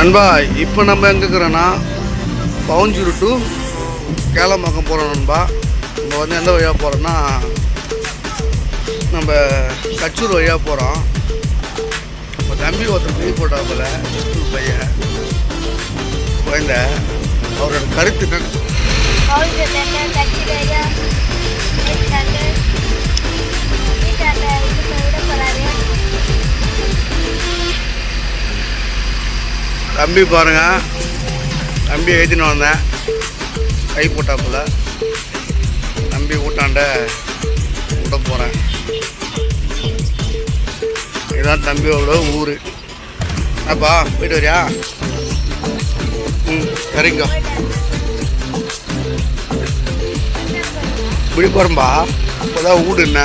நண்பா, இப்போ நம்ம எங்கே இருக்கிறோன்னா பவுஞ்சூர் டு கேளம்பாக்கம் போகிறோம் நண்பா. நம்ம வந்து எந்த வழியாக போகிறோன்னா நம்ம கச்சூர் வழியாக போகிறோம். இப்போ தம்பி ஒருத்தர் லீவ் போட்டாப்புல ஸ்கூல் பையன் குழந்த அவரோட கருத்து தம்பி பாருங்க, தம்பி எழுதின்னு வந்தேன் கை போட்டாப்புல தம்பி ஊட்டாண்ட விட போகிறேன். இதுதான் தம்பியோட ஊர். அப்பா போயிட்டு வரியா? சரிங்க, இப்படி போகிறேன்பா. இப்போதான் வீடு என்ன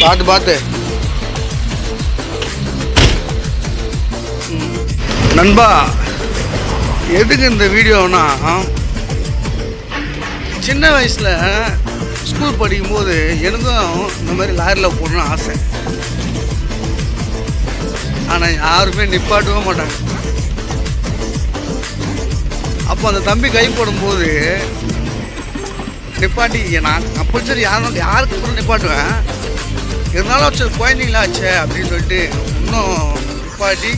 பார்த்து பார்த்து நண்பா. எதுக்கு இந்த வீடியோனா, சின்ன வயசில் ஸ்கூல் படிக்கும்போது எனக்கும் இந்த மாதிரி லாரியில் போகணுன்னு ஆசை. ஆனால் யாருமே நிப்பாட்டவே மாட்டாங்க. அப்போ அந்த தம்பி கை போடும்போது நிப்பாட்டி நான் கம்பல்சரி யாருக்கு அப்புறம் நிப்பாட்டுவேன். இருந்தாலும் சரி குழந்தைங்களா ஆச்சே அப்படின்னு சொல்லிட்டு இன்னும் நிப்பாட்டி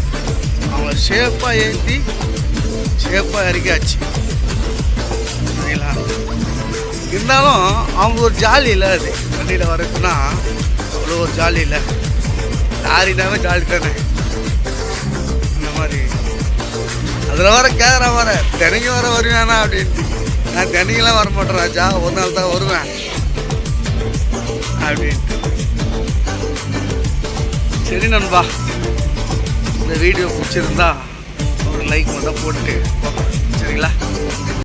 அவங்கள சேஃபாக ஏற்றி சேஃபாக இறக்கியாச்சு. சரிங்களா? இருந்தாலும் அவங்க ஒரு ஜாலி இல்லை. அது வண்டியில் வரதுன்னா அவ்வளோ ஒரு ஜாலி இல்லை. லாரினாவே ஜாலி தானே. அந்த மாதிரி அதில் வர கேட்குற வர தினைக்கும் வர வருவேனா அப்படின்ட்டு. நான் தினைக்கெல்லாம் வர மாட்டேன் ராஜா, ஒரு நாள் தான் வருவேன் அப்படின்ட்டு. சரி நண்பா, இந்த வீடியோ பிடிச்சிருந்தா ஒரு லைக் மட்டும் போட்டு சரிங்களா?